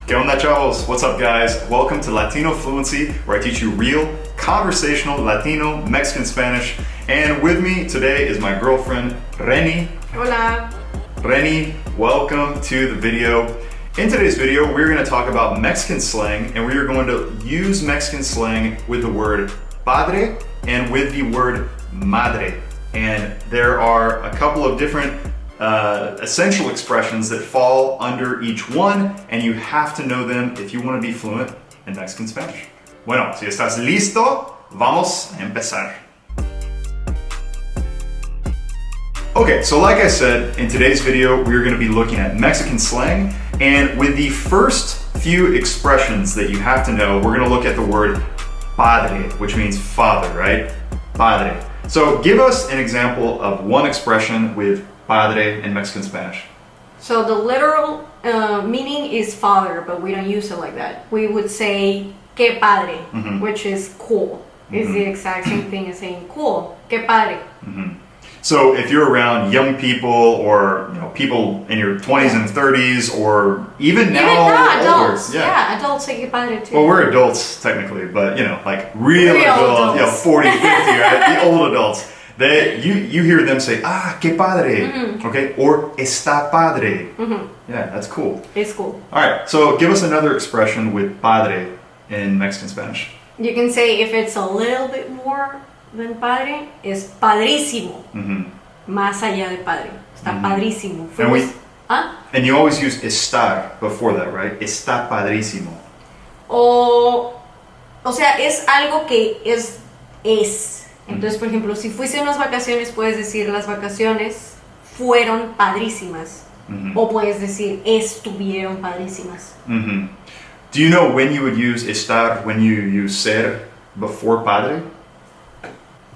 ¿Qué onda, chavos? What's up, guys? Welcome to Latino Fluency, where I teach you real, conversational Latino, Mexican Spanish. And with me today is my girlfriend, Reni. Hola. Reni, welcome to the video. In today's video, we're going to talk about Mexican slang, and we are going to use Mexican slang with the word padre and with the word madre. And there are a couple of different essential expressions that fall under each one, and you have to know them if you want to be fluent in Mexican Spanish. Bueno, si estás listo, vamos a empezar. Okay, so like I said, in today's video, we're going to be looking at Mexican slang, and with the first few expressions that you have to know, we're going to look at the word padre, which means father, right? Padre. So give us an example of one expression with padre in Mexican Spanish. So the literal meaning is father, but we don't use it like that. We would say que padre, which is cool. It's the exact same thing as saying cool. Que padre. So if you're around young people or people in your 20s and 30s or even now adults. older, Yeah, adults say que padre too. Well, we're adults technically, but like real adults, 40, 50, right? The old adults. You hear them say, que padre, okay? Or está padre. Yeah, that's cool. It's cool. All right, so give us another expression with padre in Mexican Spanish. You can say if it's a little bit more than padre, es padrísimo. Más allá de padre. Está padrísimo. And you always use estar before that, right? Está padrísimo. O sea, es algo que es. Entonces, por ejemplo, si fuiste a unas vacaciones, puedes decir las vacaciones fueron padrísimas. O puedes decir estuvieron padrísimas. Do you know when you would use estar when you use ser before padre?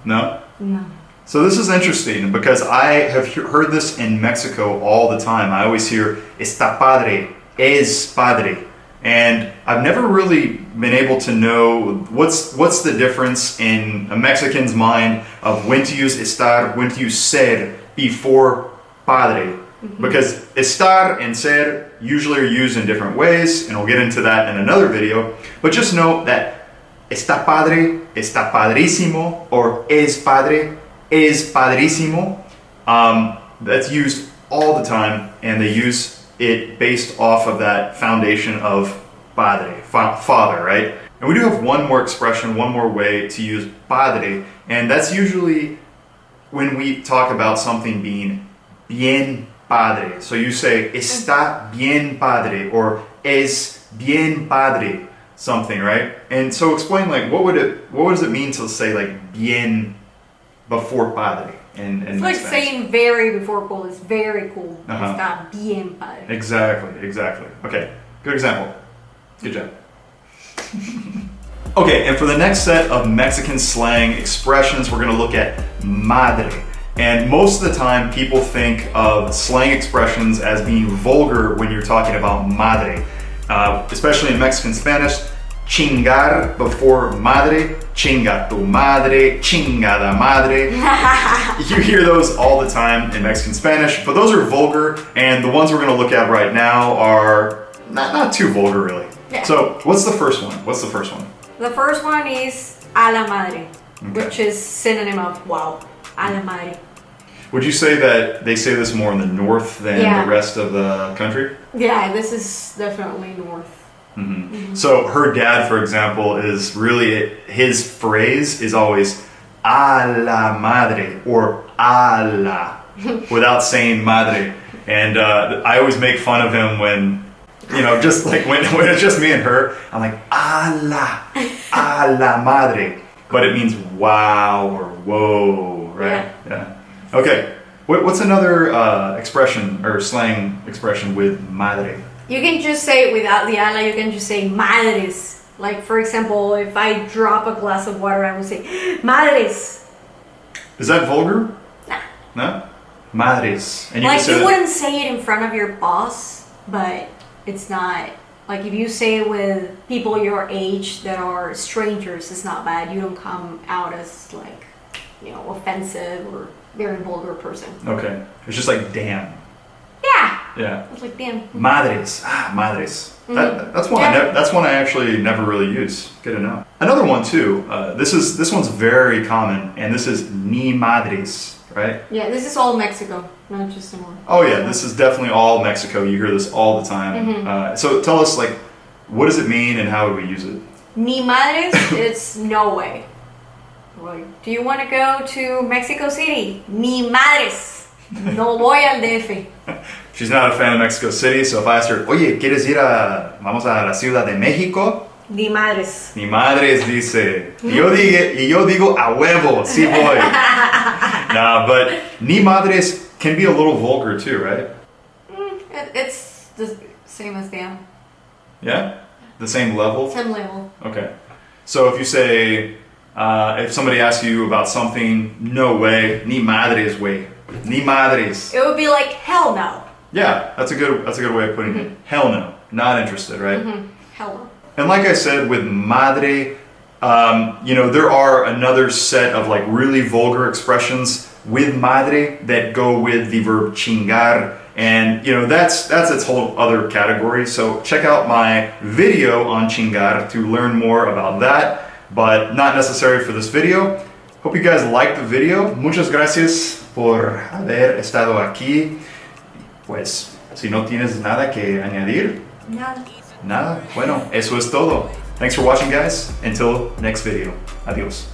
No? No. So this is interesting because I have heard this in Mexico all the time. I always hear está padre, es padre. And I've never really been able to know what's the difference in a Mexican's mind of when to use estar, when to use ser before padre. Because estar and ser usually are used in different ways, and we'll get into that in another video. But just know that está padre, está padrísimo, or es padre, es padrísimo. That's used all the time, and they use it based off of that foundation of padre, father, right? And we do have one more expression, one more way to use padre, and that's usually when we talk about something being bien padre. So you say está bien padre or es bien padre, something, right? And so explain what does it mean to say like bien before padre? It's like Spanish. Saying very before cool is very cool. Uh-huh. Está bien padre. Exactly. Okay, good example. Good job. Okay, and for the next set of Mexican slang expressions, we're going to look at madre. And most of the time, people think of slang expressions as being vulgar when you're talking about madre. Especially in Mexican Spanish, chingar before madre, chinga tu madre, chingada madre. You hear those all the time in Mexican Spanish, but those are vulgar, and the ones we're going to look at right now are not too vulgar, really. Yeah. So, what's the first one? The first one is a la madre, which is synonym of wow, a la madre. Would you say that they say this more in the north than the rest of the country? Yeah, this is definitely north. So her dad, for example, is really, his phrase is always a la madre or a la without saying madre. And I always make fun of him when, just like when it's just me and her, I'm like a la madre. But it means wow or whoa, right? Yeah. Okay. What's another expression or slang expression with madre? You can just say without the ala, you can just say madres. Like, for example, if I drop a glass of water, I would say madres. Is that vulgar? Nah. No? Madres. And you wouldn't say it in front of your boss, but it's not. Like, if you say it with people your age that are strangers, it's not bad. You don't come out as, like, offensive or very vulgar person. Okay. It's just like, damn. Yeah. Yeah. It's like, damn. Madres. Madres. That's one. That's one I actually never really use. Good to know. Another one too. This one's very common, and this is ni madres, right? Yeah, this is all Mexico, not just anymore. Oh yeah, this is definitely all Mexico. You hear this all the time. So tell us, like, what does it mean and how would we use it? Ni madres, it's no way. Like, do you want to go to Mexico City? Ni madres. No voy al DF. She's not a fan of Mexico City, so if I asked her, oye, ¿quieres ir vamos a la Ciudad de México? Ni madres. Ni madres dice. Y yo digo, a huevo, sí voy. Nah, but ni madres can be a little vulgar too, right? It's the same as them. Yeah? The same level? Same level. Okay. So if you say, if somebody asks you about something, no way, ni madres way. Ni madres. It would be like, hell no. Yeah, that's a good way of putting it. Hell no. Not interested, right? Hell no. And like I said, with madre, there are another set of like really vulgar expressions with madre that go with the verb chingar. And that's its whole other category. So check out my video on chingar to learn more about that, but not necessary for this video. Hope you guys liked the video. Muchas gracias por haber estado aquí. Pues, si no tienes nada que añadir. Nada. Bueno, eso es todo. Thanks for watching, guys. Until next video. Adios.